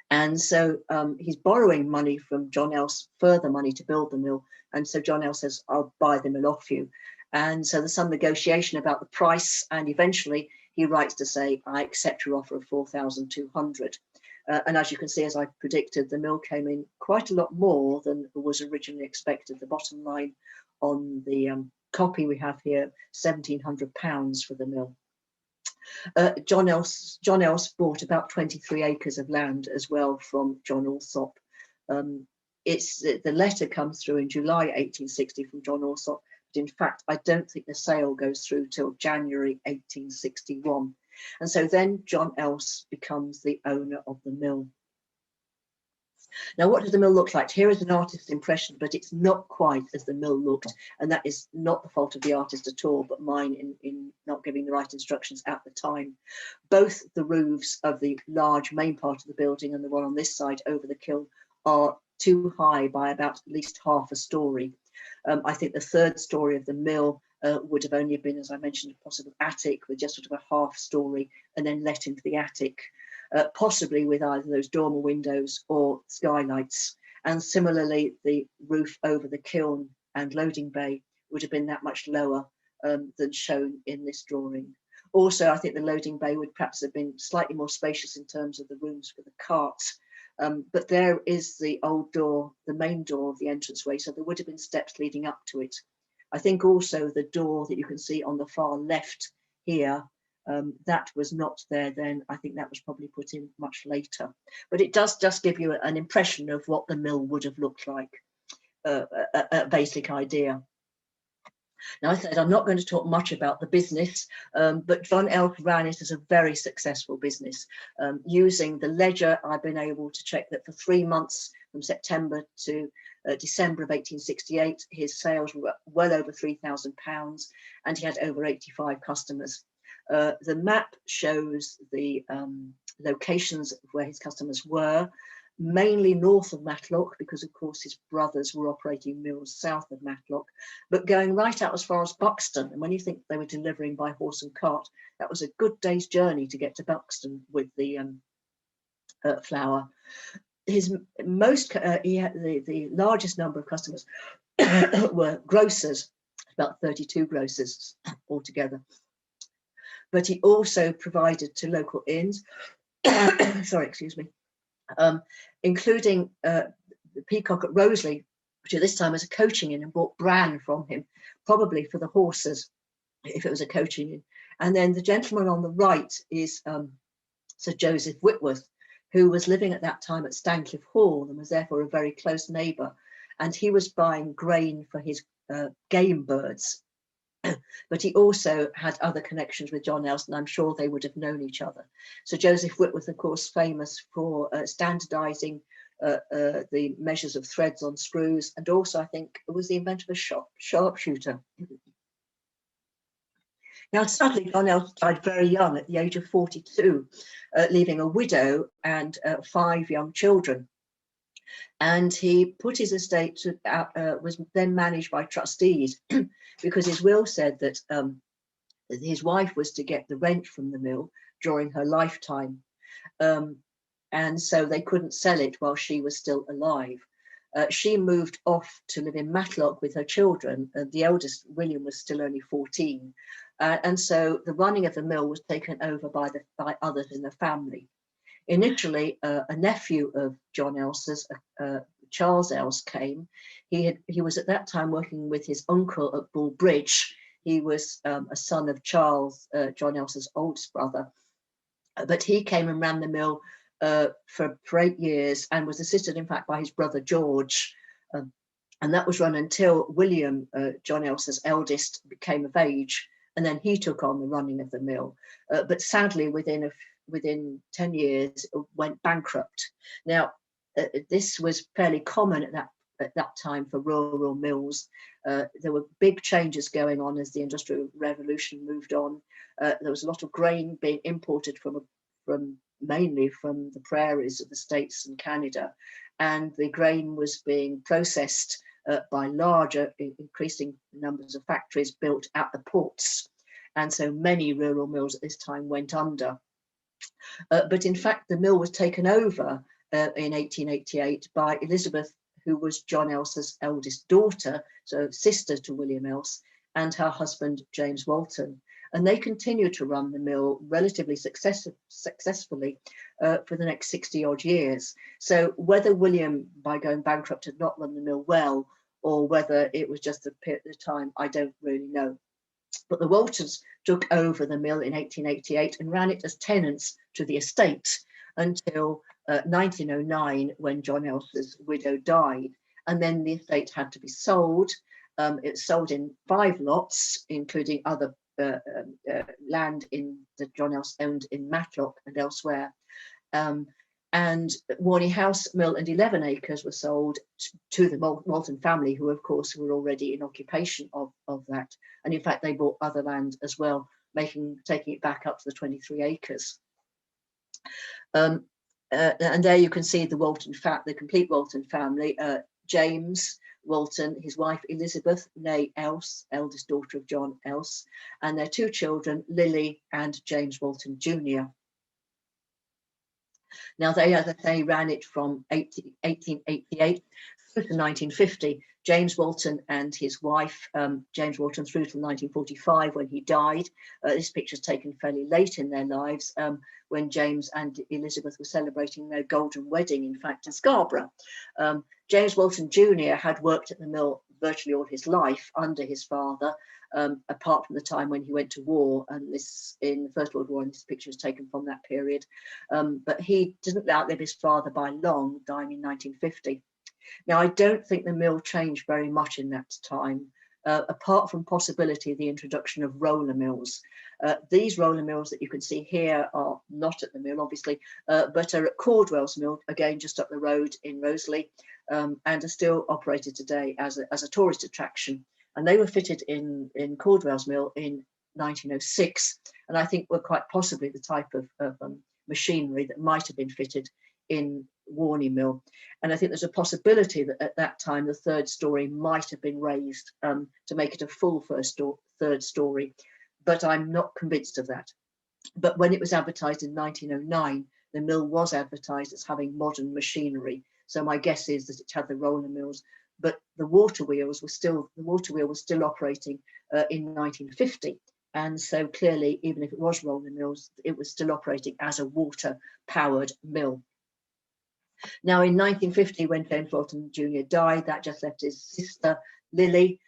And so he's borrowing money from John Else, further money to build the mill. And so John Else says, I'll buy the mill off you. And so there's some negotiation about the price. And eventually he writes to say, I accept your offer of 4,200. And as you can see, as I predicted, the mill came in quite a lot more than was originally expected. The bottom line on the copy we have here, £1,700 for the mill. John Else bought about 23 acres of land as well from John Alsop. The letter comes through in July 1860 from John Alsop, but in fact, I don't think the sale goes through till January 1861. And so then John Else becomes the owner of the mill. Now, what does the mill look like? Here is an artist's impression, but it's not quite as the mill looked. And that is not the fault of the artist at all, but mine in not giving the right instructions at the time. Both the roofs of the large main part of the building and the one on this side over the kiln are too high by about at least half a story. I think the third story of the mill would have only been, as I mentioned, a possible attic with just sort of a half story and then let into the attic, possibly with either those dormer windows or skylights. And similarly, the roof over the kiln and loading bay would have been that much lower than shown in this drawing. Also, I think the loading bay would perhaps have been slightly more spacious in terms of the rooms for the carts. But there is the old door, the main door of the entranceway, so there would have been steps leading up to it. I think also the door that you can see on the far left here, that was not there then. I think that was probably put in much later. But it does just give you an impression of what the mill would have looked like, a basic idea. Now, I said I'm not going to talk much about the business, but John Elf ran it as a very successful business. Using the ledger, I've been able to check that for 3 months, from September to December of 1868, his sales were well over £3,000 and he had over 85 customers. The map shows the locations where his customers were, mainly north of Matlock, because of course his brothers were operating mills south of Matlock, but going right out as far as Buxton. And when you think they were delivering by horse and cart, that was a good day's journey to get to Buxton with the flour. His most, he had the largest number of customers were grocers, about 32 grocers altogether. But he also provided to local inns, sorry, excuse me, including the Peacock at Roseley, which at this time was a coaching inn, and bought bran from him, probably for the horses, if it was a coaching inn. And then the gentleman on the right is Sir Joseph Whitworth, who was living at that time at Stancliffe Hall and was therefore a very close neighbour. And he was buying grain for his game birds. But he also had other connections with John Nelson. I'm sure they would have known each other. So Joseph Whitworth, of course, famous for standardising the measures of threads on screws, and also I think was the inventor of a sharpshooter. Now, sadly, John Nelson died very young, at the age of 42, leaving a widow and 5 young children. And he put his estate to, was then managed by trustees, because his will said that his wife was to get the rent from the mill during her lifetime. And so they couldn't sell it while she was still alive. She moved off to live in Matlock with her children. The eldest, William, was still only 14. And so the running of the mill was taken over by others in the family. Initially, a nephew of John Elsa's, Charles Else, came. He was at that time working with his uncle at Bull Bridge. He was a son of Charles, John Elsa's oldest brother. But he came and ran the mill for 8 years and was assisted, in fact, by his brother George. And that was run until William, John Elsa's eldest, became of age. And then he took on the running of the mill. But sadly, within 10 years, it went bankrupt. Now, this was fairly common at that time for rural mills. There were big changes going on as the Industrial Revolution moved on. There was a lot of grain being imported mainly from the prairies of the States and Canada, and the grain was being processed by larger, increasing numbers of factories built at the ports. And so many rural mills at this time went under. But in fact, the mill was taken over in 1888 by Elizabeth, who was John Elsa's eldest daughter, so sister to William Else, and her husband, James Walton. And they continued to run the mill relatively successfully for the next 60 odd years. So whether William, by going bankrupt, had not run the mill well, or whether it was just a period of time, I don't really know. But the Waltons took over the mill in 1888 and ran it as tenants to the estate until 1909, when John Elsa's widow died. And then the estate had to be sold. It was sold in 5 lots, including other land that John Else owned in Matlock and elsewhere. And Warney House Mill and 11 acres were sold to the Walton family, who of course were already in occupation of that. And in fact, they bought other land as well, taking it back up to the 23 acres. And there you can see the complete Walton family. James Walton, his wife Elizabeth, née Else, eldest daughter of John Else, and their two children, Lily and James Walton Jr. Now, they, as I say, ran it from 1888 through to 1950. James Walton and his wife, James Walton, through to 1945 when he died. This picture is taken fairly late in their lives, when James and Elizabeth were celebrating their golden wedding, in fact, in Scarborough. James Walton Jr. had worked at the mill virtually all his life under his father, apart from the time when he went to war, and this in the First World War, and this picture is taken from that period. But he didn't outlive his father by long, dying in 1950. Now, I don't think the mill changed very much in that time, apart from possibility of the introduction of roller mills. These roller mills that you can see here are not at the mill, obviously, but are at Cordwell's Mill, again, just up the road in Roseley, and are still operated today as a tourist attraction. And they were fitted in Cordwell's Mill in 1906, and I think were quite possibly the type of machinery that might have been fitted in Warney Mill. And I think there's a possibility that at that time the third story might have been raised to make it a full third story, but I'm not convinced of that. But when it was advertised in 1909, the mill was advertised as having modern machinery. So my guess is that it had the roller mills, but the waterwheel was still operating in 1950. And so clearly, even if it was roller mills, it was still operating as a water-powered mill. Now, in 1950, when James Walton Jr. died, that just left his sister, Lily,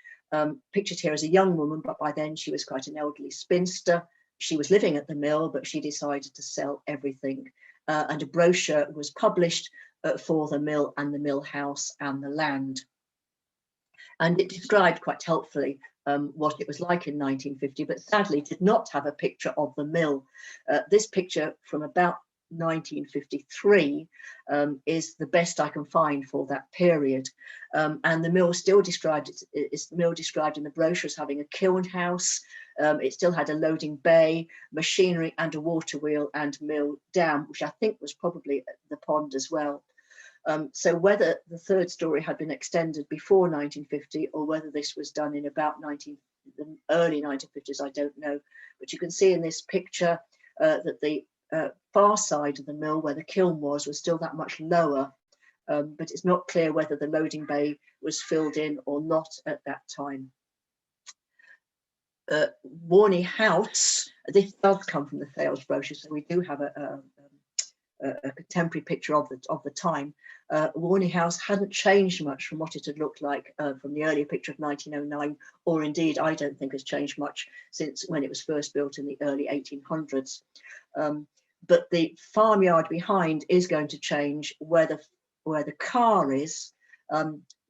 pictured here as a young woman, but by then she was quite an elderly spinster. She was living at the mill, but she decided to sell everything. And a brochure was published for the mill and the mill house and the land. And it described quite helpfully what it was like in 1950, but sadly did not have a picture of the mill. This picture from about 1953 is the best I can find for that period, and the mill still described in the brochure as having a kiln house. It still had a loading bay, machinery, and a water wheel and mill dam, which I think was probably the pond as well. So whether the third story had been extended before 1950 or whether this was done in about the early 1950s, I don't know. But you can see in this picture that the far side of the mill where the kiln was still that much lower, but it's not clear whether the loading bay was filled in or not at that time. Warney House, this does come from the sales brochure, so we do have a contemporary picture of the time. Warney House hadn't changed much from what it had looked like from the earlier picture of 1909, or indeed I don't think has changed much since when it was first built in the early 1800s. But the farmyard behind is going to change where the car is.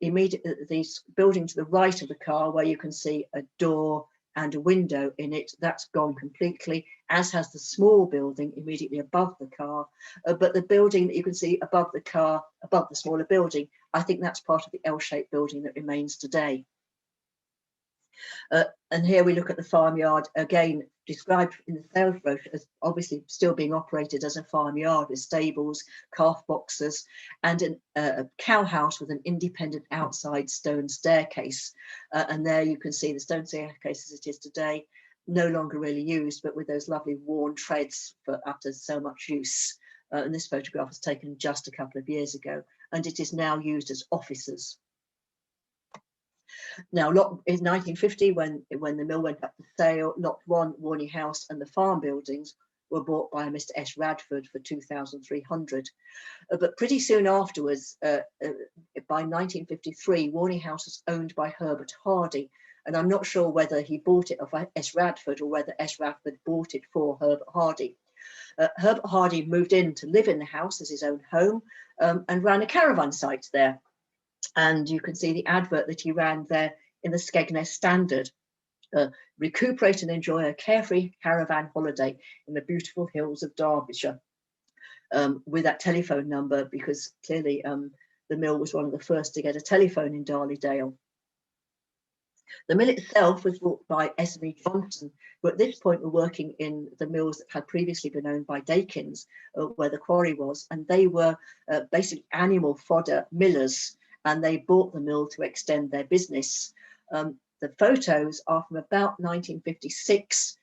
Immediately, this building to the right of the car, where you can see a door and a window in it, that's gone completely, as has the small building immediately above the car. But the building that you can see above the car, above the smaller building, I think that's part of the L-shaped building that remains today. And here we look at the farmyard, again described in the sales brochure as obviously still being operated as a farmyard with stables, calf boxes, and a cow house with an independent outside stone staircase. And there you can see the stone staircase as it is today, no longer really used, but with those lovely worn treads after so much use. And this photograph was taken just a couple of years ago, and it is now used as offices. Now, in 1950, when the mill went up for sale, Lot 1, Warney House, and the farm buildings were bought by Mr. S. Radford for $2,300. But pretty soon afterwards, by 1953, Warney House was owned by Herbert Hardy, and I'm not sure whether he bought it off S. Radford or whether S. Radford bought it for Herbert Hardy. Herbert Hardy moved in to live in the house as his own home and ran a caravan site there. And you can see the advert that he ran there in the Skegness Standard. Recuperate and enjoy a carefree caravan holiday in the beautiful hills of Derbyshire, with that telephone number, because clearly the mill was one of the first to get a telephone in Darley-dale. The mill itself was bought by S&E Johnson, who at this point were working in the mills that had previously been owned by Dakins, where the quarry was, and they were basically animal fodder millers. and they bought the mill to extend their business. The photos are from about 1956.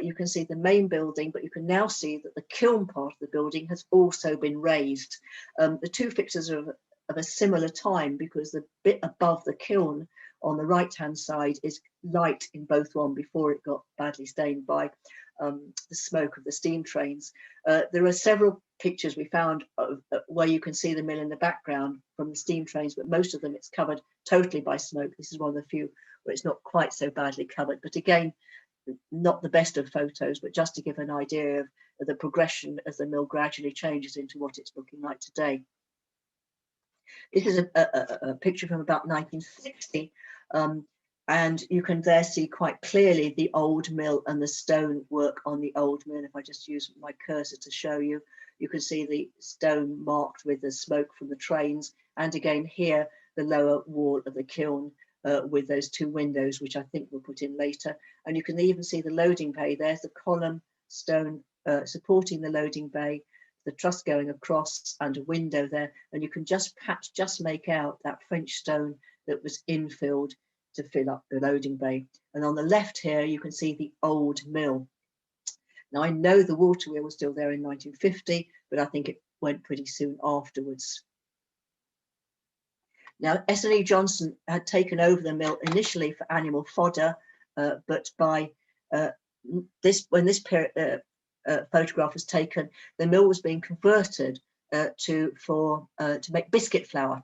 You can see the main building, but you can now see that the kiln part of the building has also been raised. The two pictures are of a similar time, because the bit above the kiln on the right hand side is light in both one before it got badly stained by the smoke of the steam trains. There are several pictures we found of, where you can see the mill in the background from the steam trains, but most of them it's covered totally by smoke. This is one of the few where it's not quite so badly covered, but again, not the best of photos, but just to give an idea of the progression as the mill gradually changes into what it's looking like today. This is a picture from about 1960, and you can there see quite clearly the old mill and the stone work on the old mill. If I just use my cursor to show you, you can see the stone marked with the smoke from the trains, and again here the lower wall of the kiln with those two windows, which I think we'll put in later. And you can even see the loading bay. There's the column stone supporting the loading bay, the truss going across, and a window there, and you can perhaps just make out that French stone that was infilled to fill up the loading bay. And on the left here you can see the old mill. Now I know the waterwheel was still there in 1950, but I think it went pretty soon afterwards. Now S&E Johnson had taken over the mill initially for animal fodder, but by when this photograph was taken, the mill was being converted to make biscuit flour.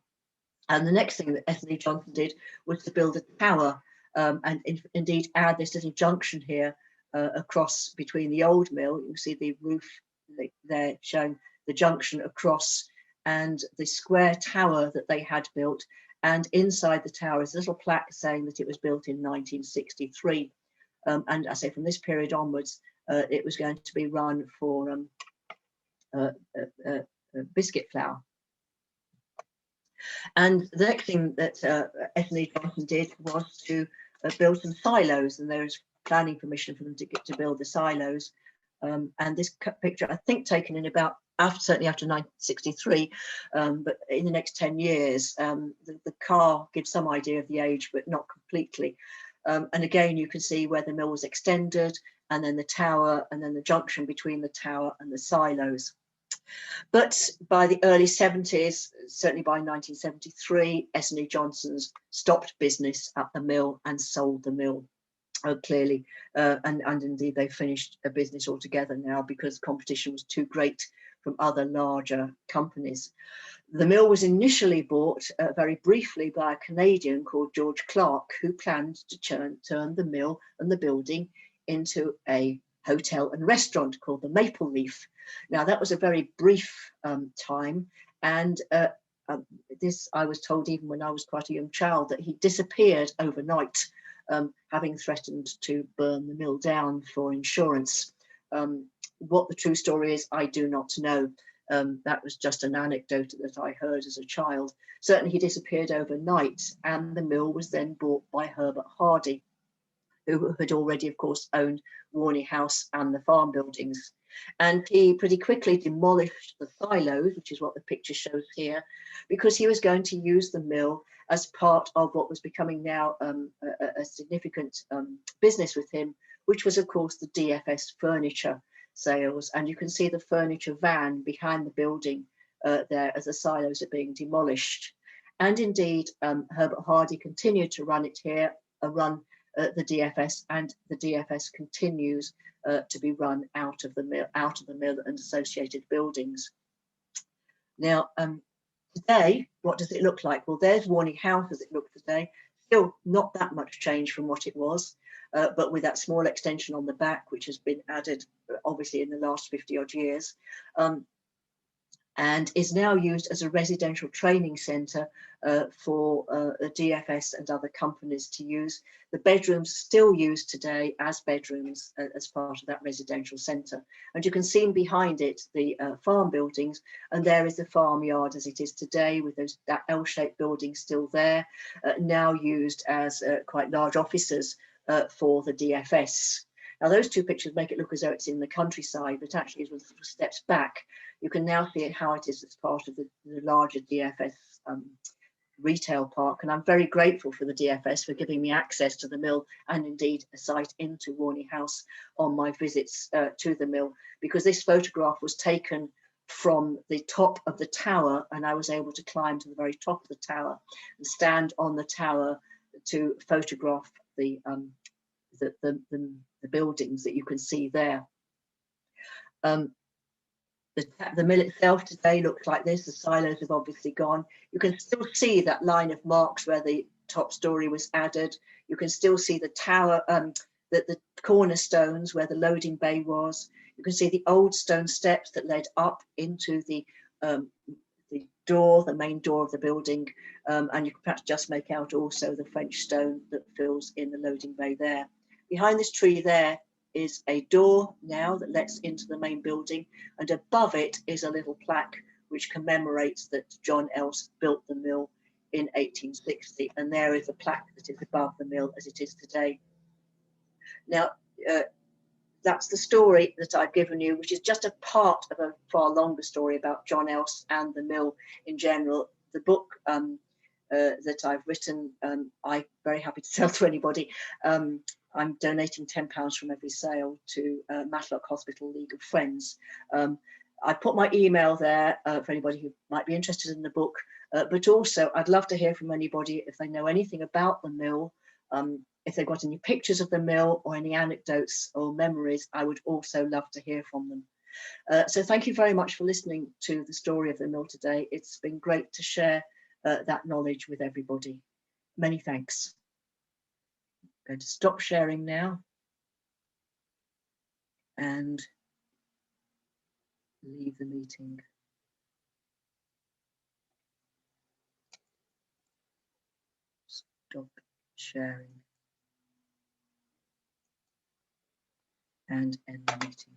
And the next thing that S&E Johnson did was to build a tower, and indeed add this little junction here across between the old mill. You can see the roof there showing the junction across, and the square tower that they had built. And inside the tower is a little plaque saying that it was built in 1963. And I say from this period onwards, it was going to be run for biscuit flour. And the next thing that S&E Johnson did was to build some silos, and there was planning permission for them to build the silos. And this picture, I think, taken in about certainly after 1963, but in the next 10 years, the car gives some idea of the age, but not completely. And again, you can see where the mill was extended, and then the tower, and then the junction between the tower and the silos. But by the early 70s, certainly by 1973, S&E Johnson's stopped business at the mill and sold the mill. Clearly, and indeed they finished a business altogether now because competition was too great from other larger companies. The mill was initially bought very briefly by a Canadian called George Clark, who planned to turn the mill and the building into a hotel and restaurant called the Maple Leaf. Now that was a very brief time, and this I was told even when I was quite a young child, that he disappeared overnight, having threatened to burn the mill down for insurance. What the true story is, I do not know. That was just an anecdote that I heard as a child. Certainly he disappeared overnight, and the mill was then bought by Herbert Hardy, who had already, of course, owned Warney House and the farm buildings. And he pretty quickly demolished the silos, which is what the picture shows here, because he was going to use the mill as part of what was becoming now a significant business with him, which was, of course, the DFS furniture sales. And you can see the furniture van behind the building there as the silos are being demolished. And indeed, Herbert Hardy continued to run it here, run the DFS, and the DFS continues to be run out of the mill and associated buildings. Now, today, what does it look like? Well, there's Warney House as it looks today. Still not that much change from what it was, but with that small extension on the back, which has been added obviously in the last 50 odd years, and is now used as a residential training centre for the DFS and other companies to use. The bedrooms still used today as bedrooms as part of that residential centre. And you can see behind it the farm buildings, and there is the farmyard as it is today, with that L-shaped building still there, now used as quite large offices for the DFS. Now those two pictures make it look as though it's in the countryside, but actually as one sort of steps back, you can now see how it is as part of the larger DFS retail park, and I'm very grateful for the DFS for giving me access to the mill and indeed a sight into Warney House on my visits to the mill, because this photograph was taken from the top of the tower, and I was able to climb to the very top of the tower and stand on the tower to photograph the buildings that you can see there. The mill itself today looks like this. The silos have obviously gone. You can still see that line of marks where the top story was added. You can still see the tower, the cornerstones where the loading bay was. You can see the old stone steps that led up into the door, the main door of the building, and you can perhaps just make out also the French stone that fills in the loading bay there. Behind this tree there is a door now that lets into the main building, and above it is a little plaque which commemorates that John Else built the mill in 1860, and there is a plaque that is above the mill as it is today. Now, that's the story that I've given you, which is just a part of a far longer story about John Else and the mill in general. The book that I've written, I'm very happy to sell to anybody. I'm donating £10 from every sale to Matlock Hospital League of Friends. I put my email there for anybody who might be interested in the book, but also I'd love to hear from anybody if they know anything about the mill, if they've got any pictures of the mill or any anecdotes or memories. I would also love to hear from them. So thank you very much for listening to the story of the mill today. It's been great to share that knowledge with everybody. Many thanks. I'm going to stop sharing now and leave the meeting. Stop sharing and end the meeting.